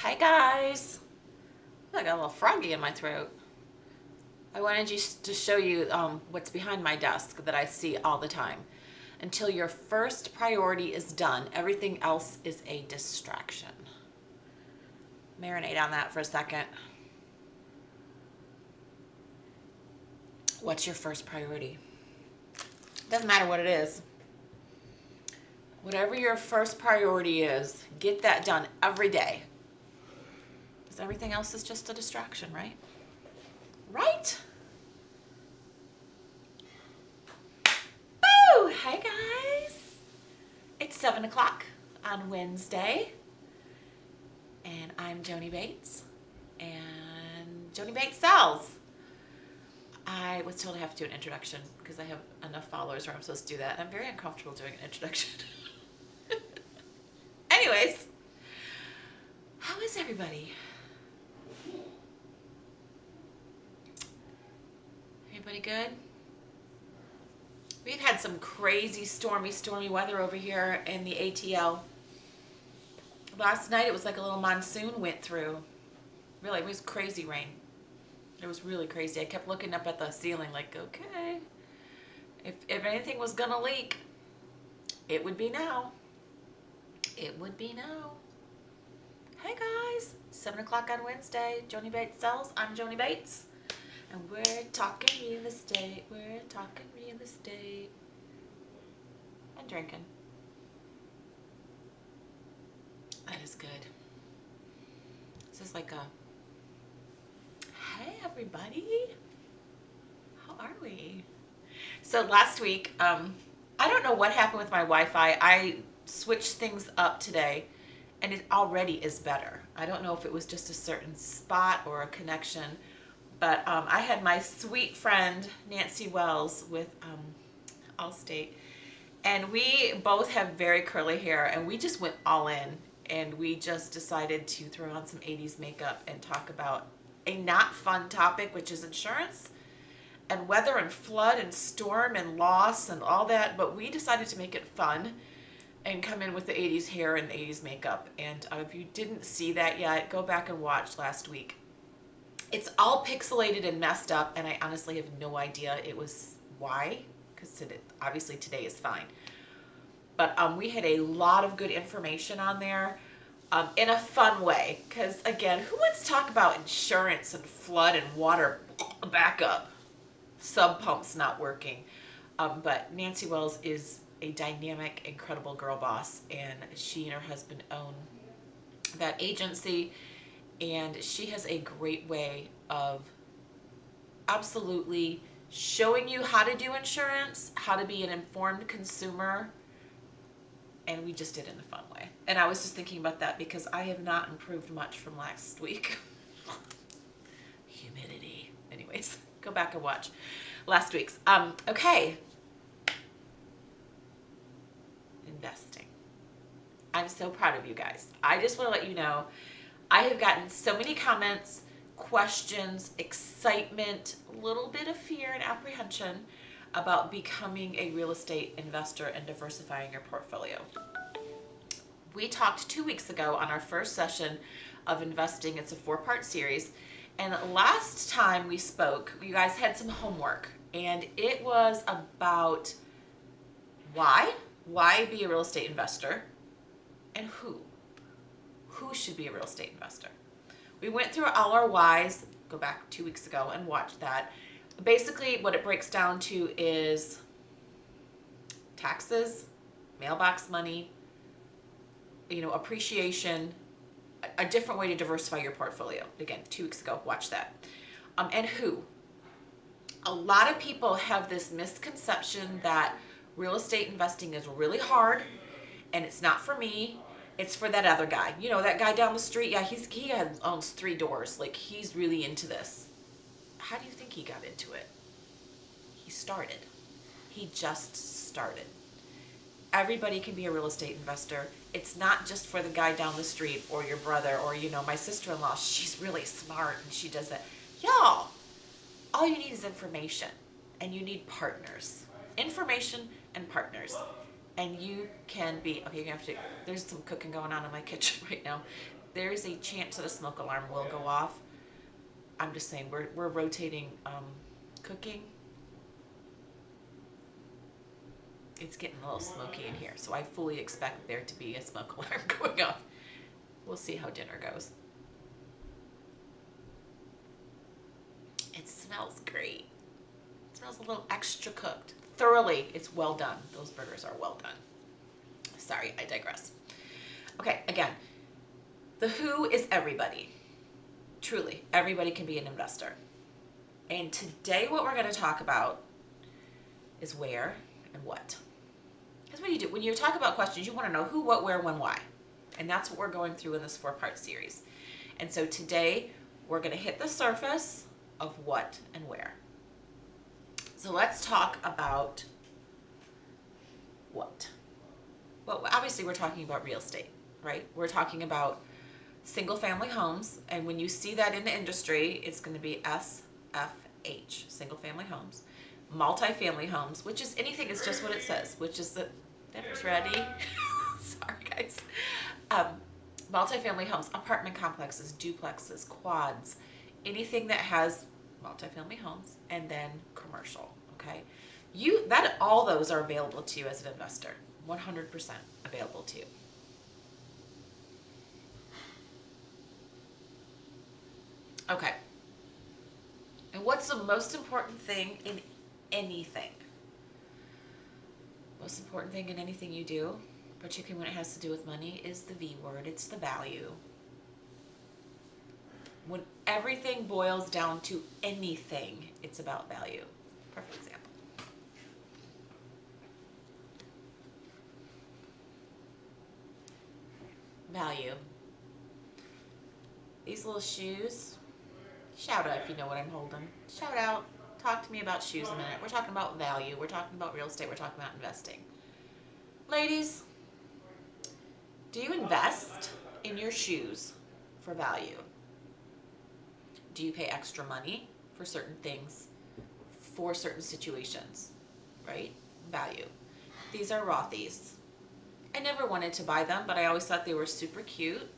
Hi guys! I got a little froggy in my throat. I wanted to show you what's behind my desk that I see all the time. Until your first priority is done, everything else is a distraction. Marinate on that for a second. What's your first priority? Doesn't matter what it is. Whatever your first priority is, get that done every day. Because everything else is just a distraction, right? Right? Boo! Hey guys! It's 7 o'clock on Wednesday, and I'm Joannie Bates, and Joannie Bates sells. I was told I have to do an introduction because I have enough followers where I'm supposed to do that, and I'm very uncomfortable doing an introduction. Anyways, how is everybody? Everybody good? We've had some crazy stormy weather over here in the ATL. Last night it was like a little monsoon went through. Really, it was crazy rain. It was really crazy. I kept looking up at the ceiling like, okay, if anything was gonna leak, it would be now. It would be now. Hey guys, 7 o'clock on Wednesday. Joannie Bates sells. I'm Joannie Bates. And we're talking real estate. We're talking real estate. And drinking. That is good. This is like a, hey everybody. How are we? So last week, I don't know what happened with my Wi-Fi. I switched things up today, and it already is better. I don't know if it was just a certain spot or a connection, but I had my sweet friend Nancy Wells with Allstate, and we both have very curly hair, and we just went all in, and we just decided to throw on some 80s makeup and talk about a not fun topic, which is insurance and weather and flood and storm and loss and all that, but we decided to make it fun and come in with the 80s hair and the 80s makeup. And if you didn't see that yet, go back and watch last week. It's all pixelated and messed up, and I honestly have no idea it was why, because obviously today is fine. But we had a lot of good information on there in a fun way, because again, who wants to talk about insurance and flood and water backup? Sub pumps not working. But Nancy Wells is a dynamic, incredible girl boss, and she and her husband own that agency, and she has a great way of absolutely showing you how to do insurance, how to be an informed consumer, and we just did it in a fun way. And I was just thinking about that because I have not improved much from last week. Humidity. Anyways, go back and watch last week's. Okay. Investing. I'm so proud of you guys. I just want to let you know, I have gotten so many comments, questions, excitement, a little bit of fear and apprehension about becoming a real estate investor and diversifying your portfolio. We talked 2 weeks ago on our first session of investing. It's a 4-part series. And last time we spoke, you guys had some homework, and it was about why be a real estate investor, and who should be a real estate investor. We went through all our whys, go back 2 weeks ago and watch that. Basically what it breaks down to is taxes, mailbox money, appreciation, a different way to diversify your portfolio. Again, 2 weeks ago, watch that. And who. A lot of people have this misconception that real estate investing is really hard and it's not for me. It's for that other guy. That guy down the street, yeah, he owns 3 doors. Like, he's really into this. How do you think he got into it? He started. He just started. Everybody can be a real estate investor. It's not just for the guy down the street or your brother or, my sister-in-law. She's really smart and she does that. Y'all, all you need is information, and you need partners. Information and partners. And you can be, okay, there's some cooking going on in my kitchen right now. There's a chance that a smoke alarm will go off. I'm just saying, we're rotating cooking. It's getting a little smoky in here, so I fully expect there to be a smoke alarm going off. We'll see how dinner goes. It smells great. It smells a little extra cooked. Thoroughly, it's well done. Those burgers are well done. Sorry, I digress. Okay, again, the who is everybody. Truly, everybody can be an investor. And today what we're going to talk about is where and what. Because what do you do? When you talk about questions, you want to know who, what, where, when, why. And that's what we're going through in this 4-part series. And so today we're going to hit the surface of what and where. So let's talk about what. Well, obviously we're talking about real estate, right? We're talking about single family homes. And when you see that in the industry, it's going to be SFH, single family homes. Multifamily homes, which is anything, is just what it says, which is that dinner's ready. Sorry, guys. Multifamily homes, apartment complexes, duplexes, quads, anything that has multifamily homes, and then commercial. Okay, all those are available to you as an investor. 100% available to you. Okay. And what's the most important thing in anything? Most important thing in anything you do, particularly when it has to do with money, is the V word. It's the value. When everything boils down to anything, it's about value. Perfect example. Value. These little shoes, shout out if you know what I'm holding. Shout out. Talk to me about shoes a minute. We're talking about value. We're talking about real estate. We're talking about investing. Ladies, do you invest in your shoes for value? Do you pay extra money for certain things, for certain situations, right? Value. These are Rothy's. I never wanted to buy them, but I always thought they were super cute.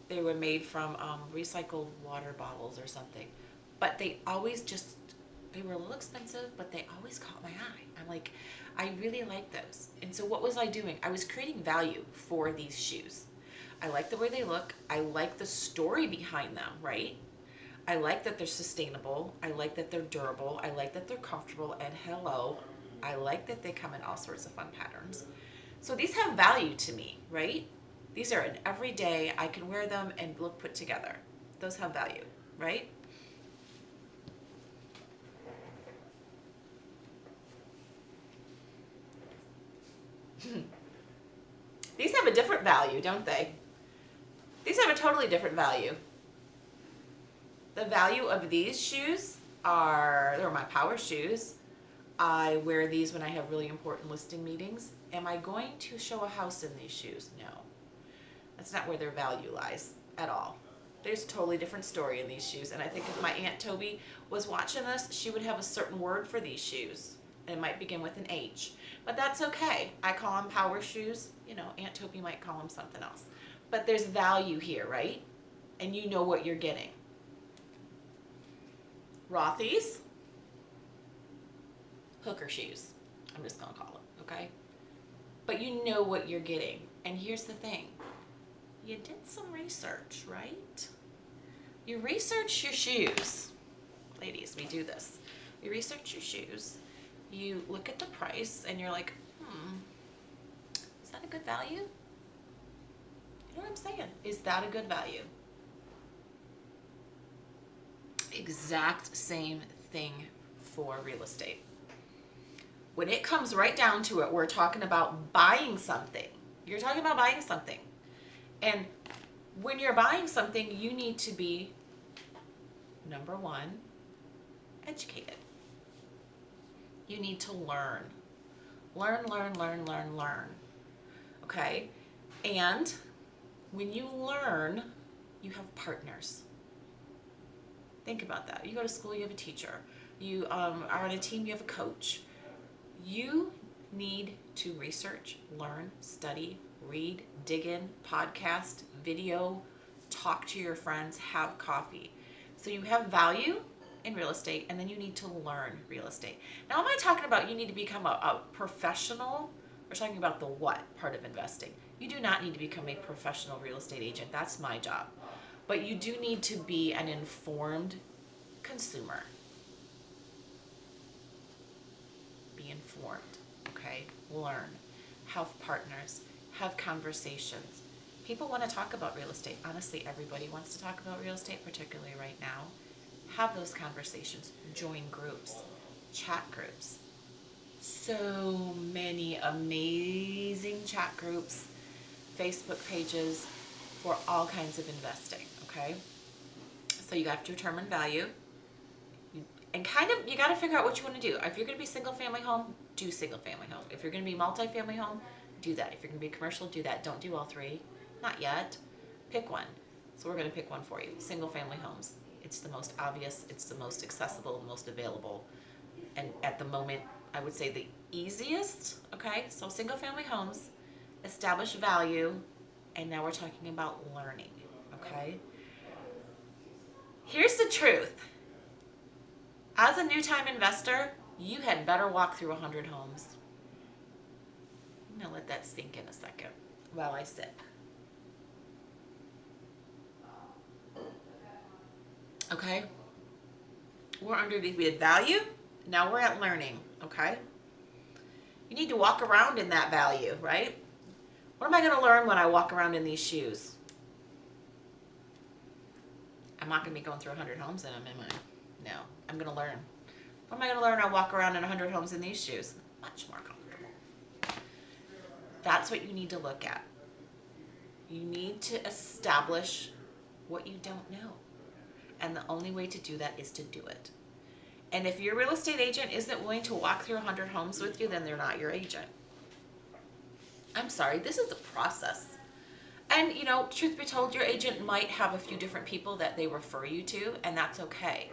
They were made from recycled water bottles or something. But they were a little expensive, but they always caught my eye. I'm like, I really like those. And so what was I doing? I was creating value for these shoes. I like the way they look. I like the story behind them, right? I like that they're sustainable. I like that they're durable. I like that they're comfortable. And hello, I like that they come in all sorts of fun patterns. So these have value to me, right? These are an everyday, I can wear them and look put together. Those have value, right? a different value, don't they? These have a totally different value. The value of these shoes they're my power shoes. I wear these when I have really important listing meetings. Am I going to show a house in these shoes? No. That's not where their value lies at all. There's a totally different story in these shoes. And I think if my Aunt Toby was watching this, she would have a certain word for these shoes. And it might begin with an H. But that's okay. I call them power shoes. You know, Aunt Toby might call them something else. But there's value here, right? And you know what you're getting. Rothy's, hooker shoes. I'm just going to call it, okay? But you know what you're getting. And here's the thing. You did some research, right? You research your shoes. Ladies, we do this. You research your shoes. You look at the price and you're like, is that a good value? You know what I'm saying? Is that a good value? Exact same thing for real estate. When it comes right down to it, we're talking about buying something. You're talking about buying something. And when you're buying something, you need to be, number one, educated. You need to learn. Learn. Okay? And when you learn, you have partners. Think about that. You go to school, you have a teacher. You are on a team, you have a coach. You need to research, learn, study, read, dig in, podcast, video, talk to your friends, have coffee. So you have value in real estate, and then you need to learn real estate. Now, am I talking about you need to become a professional? We're talking about the what part of investing. You do not need to become a professional real estate agent. That's my job. But you do need to be an informed consumer. Be informed, okay? Learn. Have partners. Have conversations. People want to talk about real estate. Honestly, everybody wants to talk about real estate, particularly right now. Have those conversations. Join groups. Chat groups. So many amazing chat groups, Facebook pages for all kinds of investing, okay? So you have to determine value. And you got to figure out what you want to do. If you're going to be single family home, do single family home. If you're going to be multi-family home, do that. If you're going to be commercial, do that. Don't do all three. Not yet. Pick one. So we're going to pick one for you. Single family homes. It's the most obvious. It's the most accessible, the most available. And at the moment, I would say the easiest. Okay, so single family homes, establish value, and now we're talking about learning. Okay? Here's the truth. As a new-time investor, you had better walk through 100 homes. I'm going to let that sink in a second while I sip. Okay? We're underneath. We had value. Now we're at learning. Okay? You need to walk around in that value, right? What am I going to learn when I walk around in these shoes? I'm not going to be going through 100 homes in them, am I? No. I'm going to learn. What am I going to learn when I walk around in 100 homes in these shoes? Much more comfortable. That's what you need to look at. You need to establish what you don't know. And the only way to do that is to do it. And if your real estate agent isn't willing to walk through 100 homes with you, then they're not your agent. I'm sorry, this is a process. And, you know, truth be told, your agent might have a few different people that they refer you to, and that's okay.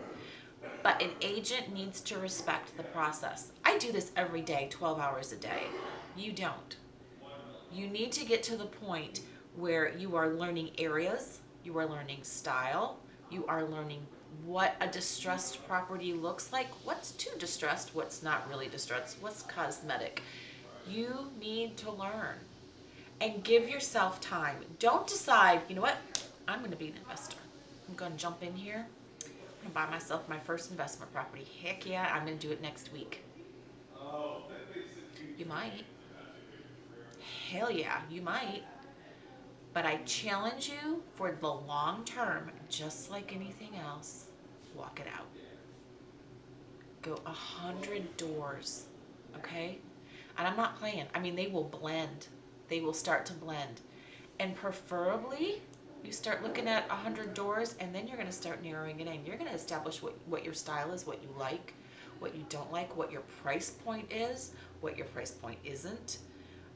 But an agent needs to respect the process. I do this every day, 12 hours a day. You don't. You need to get to the point where you are learning areas, you are learning style, you are learning what a distressed property looks like, what's too distressed, what's not really distressed, what's cosmetic. You need to learn and give yourself time. Don't decide, you know what, I'm going to be an investor. I'm going to jump in here. I'm going to buy myself my first investment property. Heck yeah, I'm going to do it next week. You might. Hell yeah, you might. But I challenge you for the long term, just like anything else, walk it out. Go 100 doors, okay? And I'm not playing. I mean, they will blend. They will start to blend. And preferably, you start looking at 100 doors, and then you're going to start narrowing it in. You're going to establish what your style is, what you like, what you don't like, what your price point is, what your price point isn't,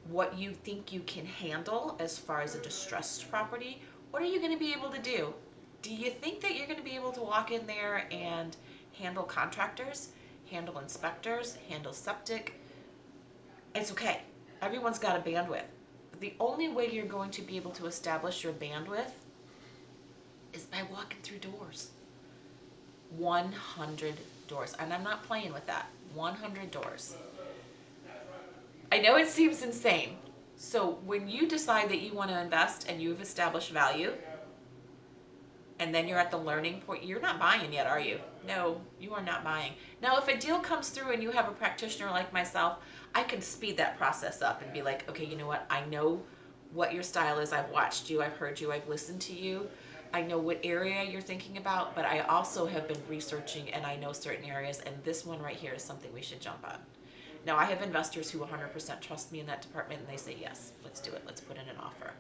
what you think you can handle as far as a distressed property. What are you going to be able to do? Do you think that you're going to be able to walk in there and handle contractors, handle inspectors, handle septic? It's okay. Everyone's got a bandwidth. The only way you're going to be able to establish your bandwidth is by walking through doors. 100 doors. And I'm not playing with that. 100 doors. I know it seems insane. So when you decide that you want to invest and you've established value, and then you're at the learning point, you're not buying yet, are you? No, you are not buying. Now, if a deal comes through and you have a practitioner like myself, I can speed that process up and be like, okay, you know what? I know what your style is. I've watched you. I've heard you. I've listened to you. I know what area you're thinking about, but I also have been researching and I know certain areas, and this one right here is something we should jump on. Now, I have investors who 100% trust me in that department, and they say, yes, let's do it. Let's put in an offer.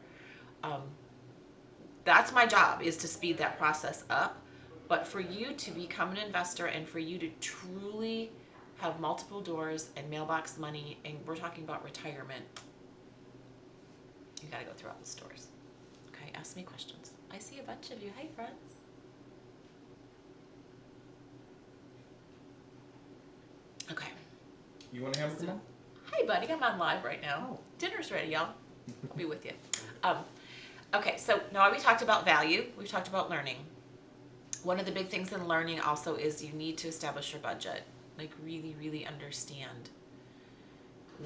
That's my job, is to speed that process up. But for you to become an investor and for you to truly have multiple doors and mailbox money, and we're talking about retirement, you got to go through all the stores. Okay, ask me questions. I see a bunch of you. Hi, friends. Okay. You want to have a Hi, buddy. I'm on live right now. Oh. Dinner's ready, y'all. I'll be with you. Okay, so now we talked about value. We've talked about learning. One of the big things in learning also is you need to establish your budget. Like really, really understand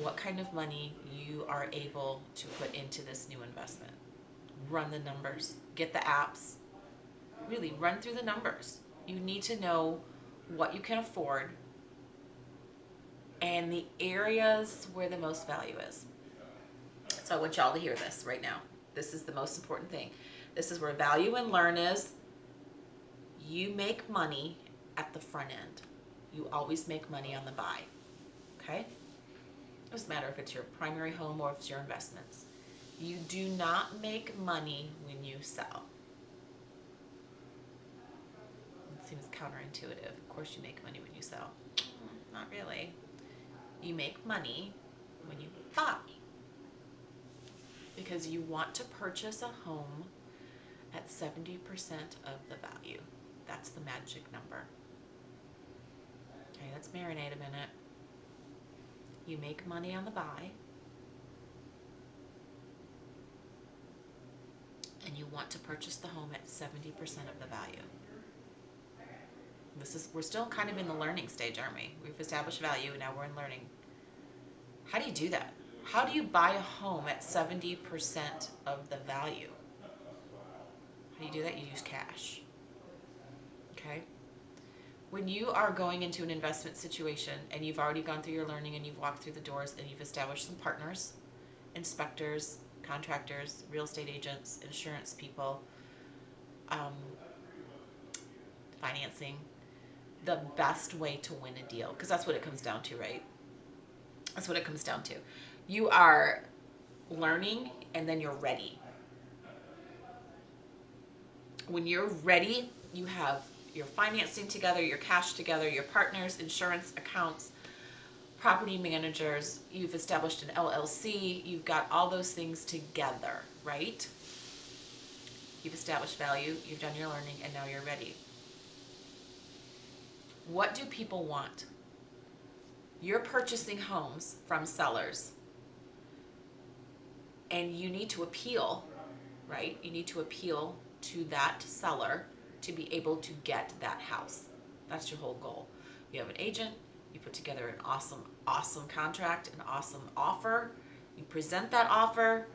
what kind of money you are able to put into this new investment. Run the numbers. Get the apps. Really run through the numbers. You need to know what you can afford and the areas where the most value is. So I want y'all to hear this right now. This is the most important thing. This is where value and learn is. You make money at the front end. You always make money on the buy. Okay? It doesn't matter if it's your primary home or if it's your investments. You do not make money when you sell. It seems counterintuitive. Of course you make money when you sell. Not really. You make money when you buy. Because you want to purchase a home at 70% of the value. That's the magic number. Okay, let's marinate a minute. You make money on the buy. And you want to purchase the home at 70% of the value. We're still kind of in the learning stage, aren't we? We've established value, and now we're in learning. How do you do that? How do you buy a home at 70% of the value? How do you do that? You use cash. Okay? When you are going into an investment situation and you've already gone through your learning and you've walked through the doors and you've established some partners, inspectors, contractors, real estate agents, insurance people, financing, the best way to win a deal, because that's what it comes down to, right? That's what it comes down to. You are learning and then you're ready. When you're ready, you have your financing together, your cash together, your partners, insurance accounts, property managers, you've established an LLC, you've got all those things together, right? You've established value, you've done your learning, and now you're ready. What do people want? You're purchasing homes from sellers, and you need to appeal, right? You need to appeal to that seller to be able to get that house. That's your whole goal. You have an agent, you put together an awesome, awesome contract, an awesome offer, you present that offer,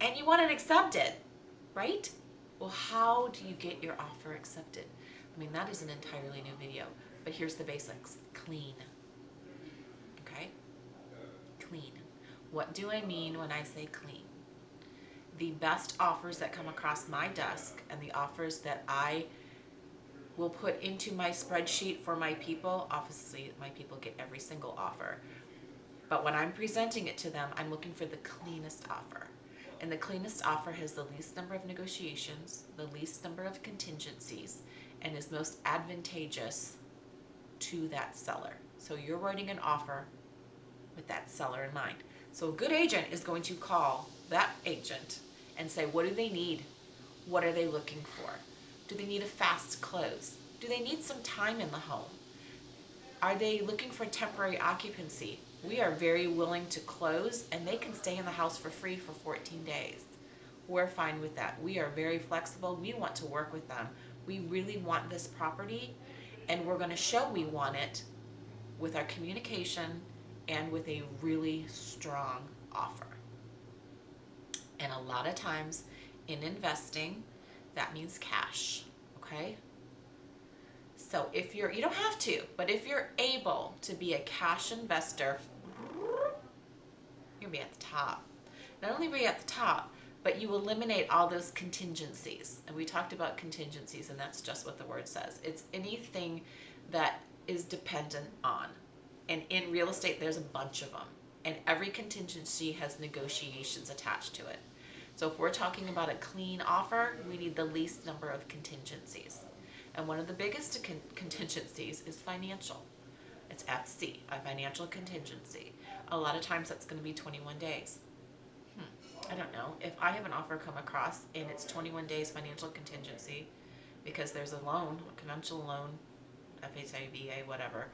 and you want it accepted, right? Well, how do you get your offer accepted? I mean, that is an entirely new video, but here's the basics. Clean. Okay? Clean. What do I mean when I say clean? The best offers that come across my desk and the offers that I will put into my spreadsheet for my people, obviously my people get every single offer. But when I'm presenting it to them, I'm looking for the cleanest offer. And the cleanest offer has the least number of negotiations, the least number of contingencies, and is most advantageous to that seller. So you're writing an offer with that seller in mind. So a good agent is going to call that agent and say, what do they need? What are they looking for? Do they need a fast close? Do they need some time in the home? Are they looking for temporary occupancy? We are very willing to close, and they can stay in the house for free for 14 days. We're fine with that. We are very flexible. We want to work with them. We really want this property, and we're going to show we want it with our communication and with a really strong offer. And a lot of times in investing, that means cash, okay? So if you don't have to, but if you're able to be a cash investor, you'll be at the top. Not only are you at the top, but you eliminate all those contingencies. And we talked about contingencies, and that's just what the word says. It's anything that is dependent on. And in real estate, there's a bunch of them. And every contingency has negotiations attached to it. So if we're talking about a clean offer, we need the least number of contingencies. And one of the biggest contingencies is financial. It's FC, a financial contingency. A lot of times that's going to be 21 days. I don't know. If I have an offer come across and it's 21 days financial contingency because there's a loan, a conventional loan, FHA, whatever,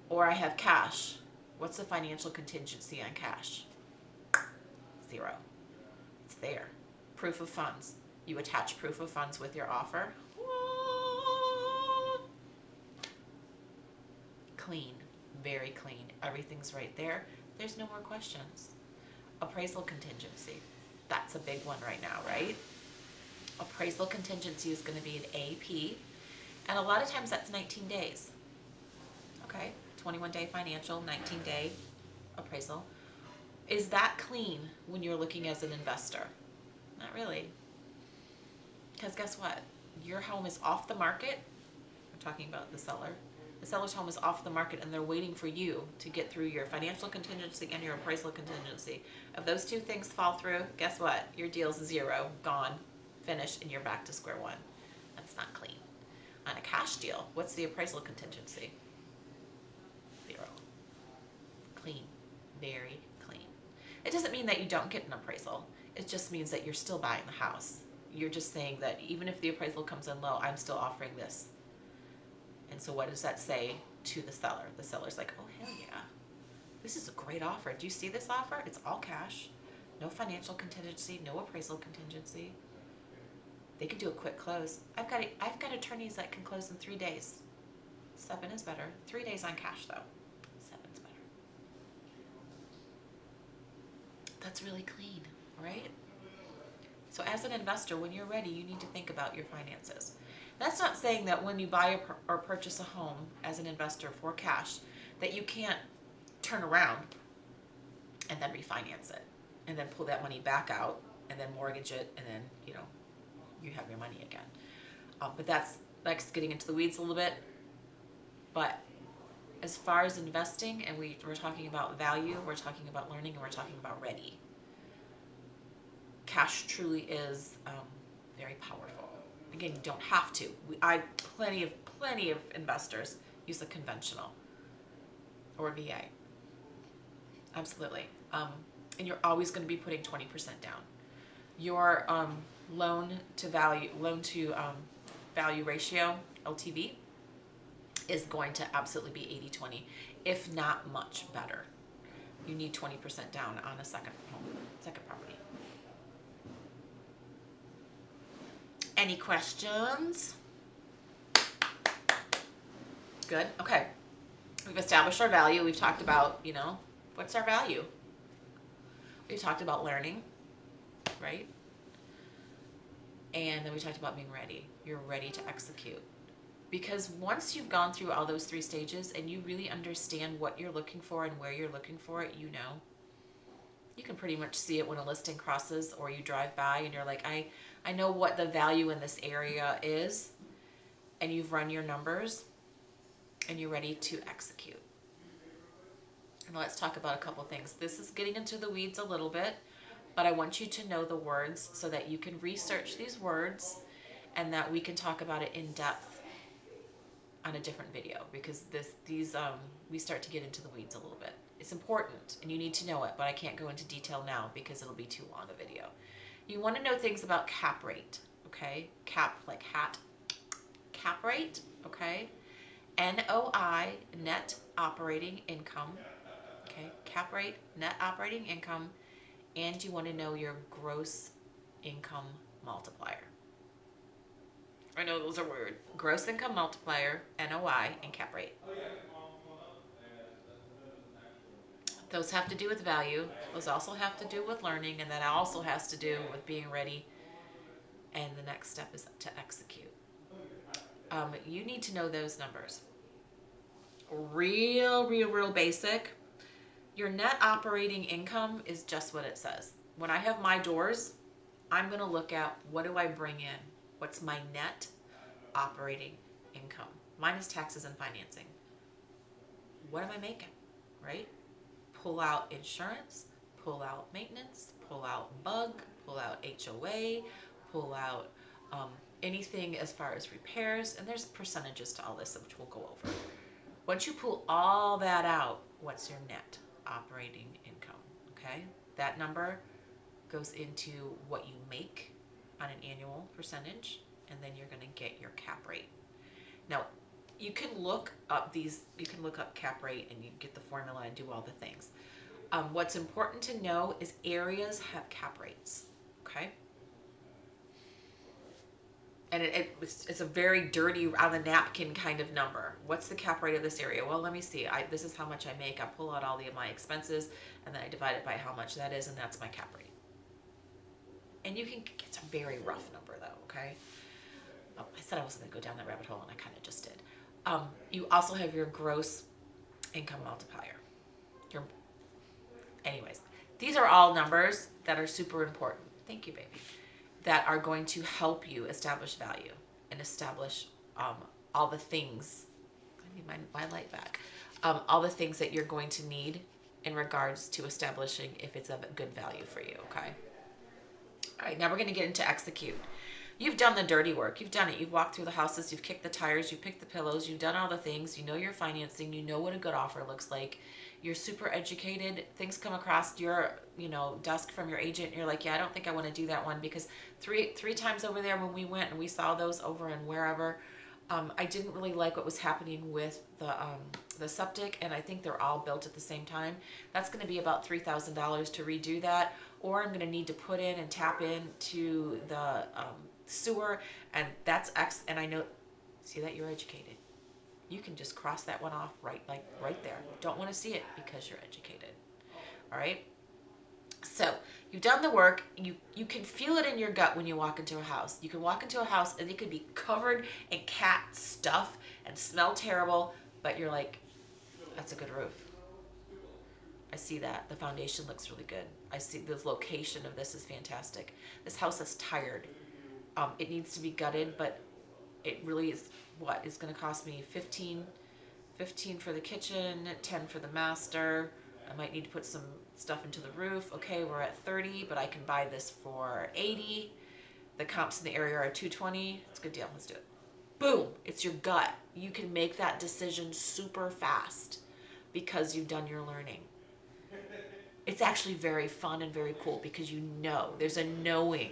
or I have cash, what's the financial contingency on cash? 0. It's there. Proof of funds. You attach proof of funds with your offer. Clean. Very clean. Everything's right there. There's no more questions. Appraisal contingency. That's a big one right now, right? Appraisal contingency is going to be an AP. And a lot of times that's 19 days. Okay? 21-day financial, 19-day appraisal. Is that clean when you're looking as an investor? Not really. Because guess what? Your home is off the market. We're talking about the seller. The seller's home is off the market, and they're waiting for you to get through your financial contingency and your appraisal contingency. If those two things fall through, guess what? Your deal's 0, gone, finished, and you're back to square one. That's not clean. On a cash deal, what's the appraisal contingency? 0. Clean. Very clean. It doesn't mean that you don't get an appraisal. It just means that you're still buying the house. You're just saying that even if the appraisal comes in low, I'm still offering this. And so what does that say to the seller? The seller's like, oh, hell yeah. This is a great offer. Do you see this offer? It's all cash. No financial contingency, no appraisal contingency. They can do a quick close. I've got attorneys that can close in 3 days. 7 is better. 3 days on cash, though. 7's better. That's really clean, right? So as an investor, when you're ready, you need to think about your finances. That's not saying that when you buy or purchase a home as an investor for cash, that you can't turn around and then refinance it and then pull that money back out and then mortgage it, and then, you have your money again. But that's getting into the weeds a little bit. But as far as investing, and we're talking about value, we're talking about learning, and we're talking about ready. Cash truly is very powerful. Again, you don't have to. Plenty of investors use a conventional or VA. Absolutely. And you're always going to be putting 20% down. Your loan to value ratio, LTV, is going to absolutely be 80-20, if not much better. You need 20% down on a second property. Any questions? Good. Okay. We've established our value. We've talked about, what's our value? We've talked about learning, right? And then we talked about being ready. You're ready to execute. Because once you've gone through all those 3 stages and you really understand what you're looking for and where you're looking for it, you can pretty much see it when a listing crosses or you drive by and you're like, I know what the value in this area is, and you've run your numbers and you're ready to execute. And let's talk about a couple things. This is getting into the weeds a little bit, but I want you to know the words so that you can research these words and that we can talk about it in depth on a different video, because we start to get into the weeds a little bit. It's important and you need to know it, but I can't go into detail now because it'll be too long a video. You want to know things about cap rate, okay? Cap like hat. Cap rate, okay? NOI, net operating income, okay? Cap rate, net operating income, and you want to know your gross income multiplier. I know those are weird. Gross income multiplier, NOI, and cap rate. Those have to do with value. Those also have to do with learning, and that also has to do with being ready. And the next step is to execute. You need to know those numbers. Real basic. Your net operating income is just what it says. When I have my doors, I'm going to look at what do I bring in? What's my net operating income? Minus taxes and financing. What am I making, right? Pull out insurance, pull out maintenance, pull out bug, pull out HOA, pull out anything as far as repairs, and there's percentages to all this, which we'll go over. Once you pull all that out, what's your net operating income, okay? That number goes into what you make on an annual percentage, and then you're gonna get your cap rate. Now, you can look up cap rate and you get the formula and do all the things. What's important to know is areas have cap rates, okay? And it's a very dirty, on the napkin kind of number. What's the cap rate of this area? Well, let me see. This is how much I make. I pull out all of my expenses, and then I divide it by how much that is, and that's my cap rate. And you can get a very rough number, though, okay? I said I wasn't going to go down that rabbit hole, and I kind of just did. You also have your gross income multiplier. Anyways, these are all numbers that are super important. Thank you, baby. That are going to help you establish value and establish all the things. I need my light back. All the things that you're going to need in regards to establishing if it's of good value for you, okay? All right, now we're going to get into execute. You've done the dirty work. You've done it. You've walked through the houses. You've kicked the tires. You've picked the pillows. You've done all the things. You know your financing. You know what a good offer looks like. You're super educated. Things come across your, desk from your agent. And you're like, yeah, I don't think I want to do that one because three times over there when we went and we saw those over and wherever, I didn't really like what was happening with the septic, and I think they're all built at the same time. That's going to be about $3,000 to redo that, or I'm going to need to put in and tap into the sewer, and that's X. And I know, see that you're educated. You can just cross that one off right there. Don't want to see it because you're educated. All right. So you've done the work. You can feel it in your gut when you walk into a house. You can walk into a house and it could be covered in cat stuff and smell terrible, but you're like, that's a good roof. I see that. The foundation looks really good. I see the location of this is fantastic. This house is tired. It needs to be gutted, but it really is what is going to cost me 15 for the kitchen, 10 for the master. I might need to put some stuff into the roof. Okay, we're at 30, but I can buy this for 80. The comps in the area are 220. It's a good deal. Let's do it. Boom. It's your gut. You can make that decision super fast because you've done your learning. It's actually very fun and very cool because there's a knowing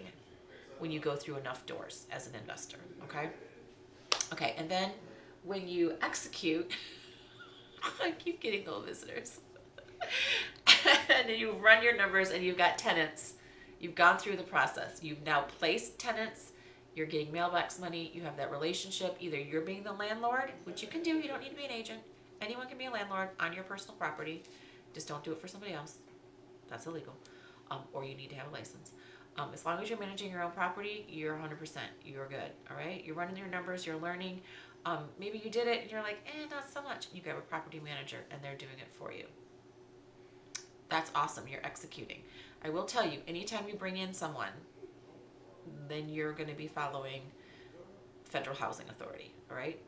when you go through enough doors as an investor, okay? Okay, and then when you execute, I keep getting little visitors. And then you run your numbers and you've got tenants. You've gone through the process. You've now placed tenants. You're getting mailbox money. You have that relationship. Either you're being the landlord, which you can do. You don't need to be an agent. Anyone can be a landlord on your personal property. Just don't do it for somebody else. That's illegal. Or you need to have a license. As long as you're managing your own property, you're 100%. You're good. All right? You're running your numbers. You're learning. Maybe you did it and you're like, not so much. You grab a property manager and they're doing it for you. That's awesome. You're executing. I will tell you, anytime you bring in someone, then you're going to be following Federal Housing Authority. All right?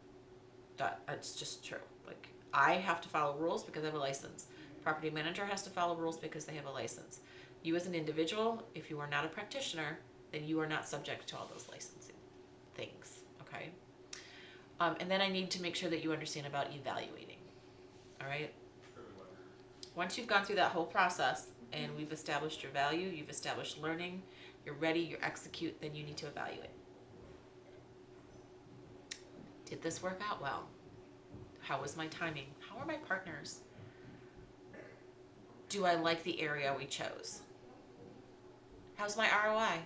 That's just true. Like, I have to follow rules because I have a license. Property manager has to follow rules because they have a license. You as an individual, if you are not a practitioner, then you are not subject to all those licensing things, okay? And then I need to make sure that you understand about evaluating, all right? Once you've gone through that whole process and we've established your value, you've established learning, you're ready, you execute, then you need to evaluate. Did this work out well? How was my timing? How are my partners? Do I like the area we chose? How's my ROI?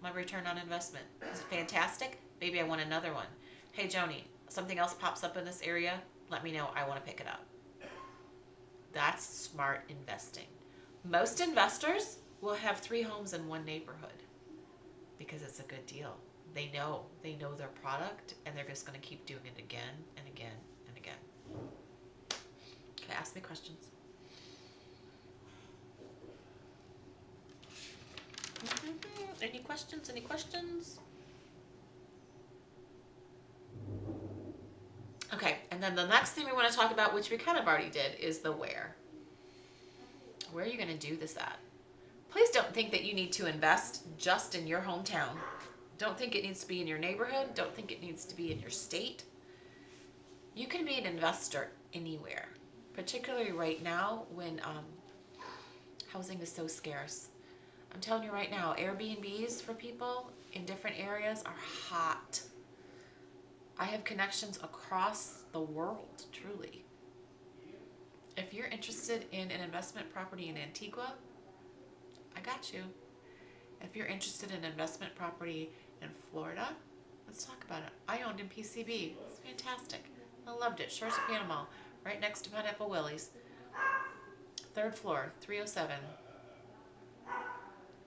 My return on investment? Is it fantastic? Maybe I want another one. Hey, Joni, something else pops up in this area? Let me know. I want to pick it up. That's smart investing. Most investors will have 3 homes in one neighborhood because it's a good deal. They know their product, and they're just going to keep doing it again and again and again. Okay, ask me questions. Any questions? Any questions? Okay, and then the next thing we want to talk about, which we kind of already did, is the where. Where are you going to do this at? Please don't think that you need to invest just in your hometown. Don't think it needs to be in your neighborhood. Don't think it needs to be in your state. You can be an investor anywhere, particularly right now when housing is so scarce. I'm telling you right now, Airbnbs for people in different areas are hot. I have connections across the world, truly. If you're interested in an investment property in Antigua, I got you. If you're interested in investment property in Florida, let's talk about it. I owned in PCB. It's fantastic. I loved it. Shores of Panama, right next to Pineapple Willie's. 3rd floor, 307.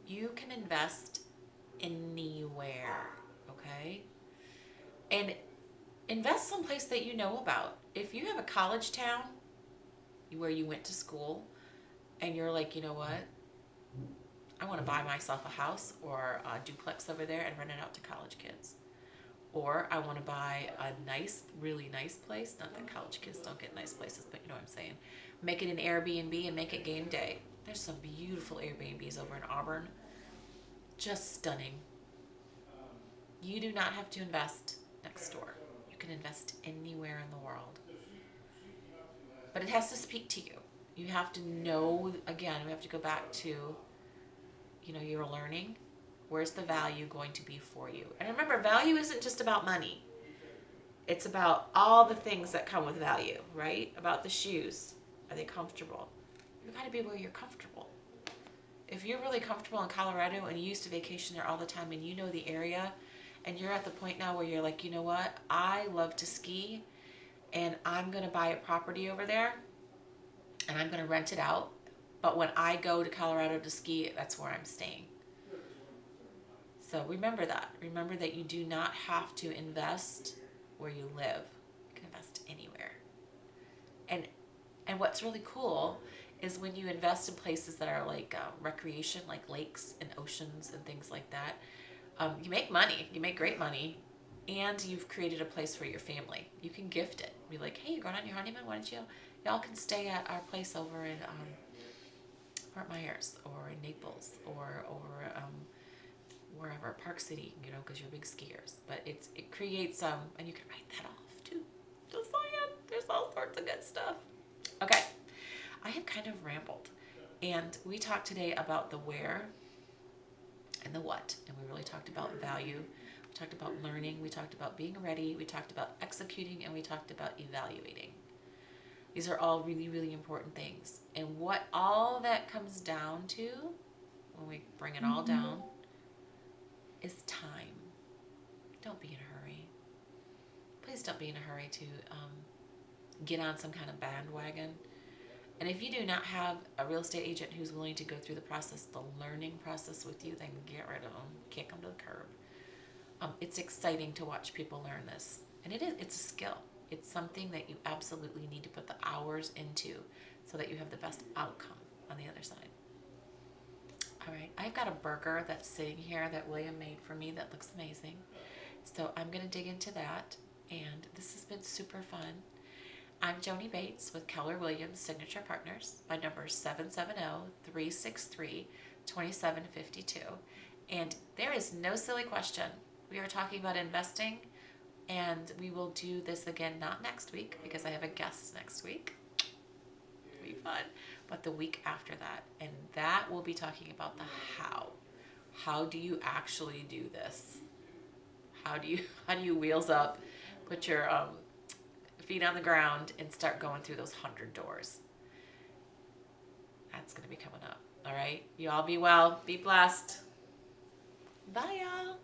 You can invest anywhere, okay? And invest someplace that you know about. If you have a college town where you went to school and you're like, you know what? I want to buy myself a house or a duplex over there and rent it out to college kids. Or I want to buy a nice, really nice place. Not that college kids don't get nice places, but you know what I'm saying. Make it an Airbnb and make it game day. There's some beautiful Airbnbs over in Auburn. Just stunning. You do not have to invest next door. You can invest anywhere in the world. But it has to speak to you. You have to know, again, we have to go back to, your learning. Where's the value going to be for you? And remember, value isn't just about money. It's about all the things that come with value, right? About the shoes. Are they comfortable? You've got to be where you're comfortable. If you're really comfortable in Colorado and you used to vacation there all the time and you know the area, and you're at the point now where you're like, you know what? I love to ski, and I'm going to buy a property over there, and I'm going to rent it out. But when I go to Colorado to ski, that's where I'm staying. So remember that. Remember that you do not have to invest where you live. You can invest anywhere. And what's really cool is when you invest in places that are like recreation, like lakes and oceans and things like that, you make money. You make great money. And you've created a place for your family. You can gift it. Be like, hey, you're going on your honeymoon? Why don't y'all can stay at our place over in Fort Myers or in Naples or over wherever, Park City, because you're big skiers. But it creates, and you can write that off too. Just saying, there's all sorts of good stuff. Okay, I have kind of rambled. And we talked today about the where and the what. And we really talked about value. We talked about learning. We talked about being ready. We talked about executing. And we talked about evaluating. These are all really, really important things. And what all that comes down to, when we bring it all down, is time. Don't be in a hurry. Please don't be in a hurry to get on some kind of bandwagon. And if you do not have a real estate agent who's willing to go through the process, the learning process with you, then get rid of them. Kick them to the curb. It's exciting to watch people learn this. And it's a skill. It's something that you absolutely need to put the hours into so that you have the best outcome on the other side. All right, I've got a burger that's sitting here that William made for me that looks amazing. So I'm going to dig into that. And this has been super fun. I'm Joni Bates with Keller Williams Signature Partners. My number is 770-363-2752. And there is no silly question. We are talking about investing, and we will do this again not next week because I have a guest next week. It'll be fun. But the week after that. And that will be talking about the how. How do you actually do this? How do you wheels up, put your feet on the ground, and start going through those 100 doors? That's going to be coming up. All right. You all be well. Be blessed. Bye, y'all.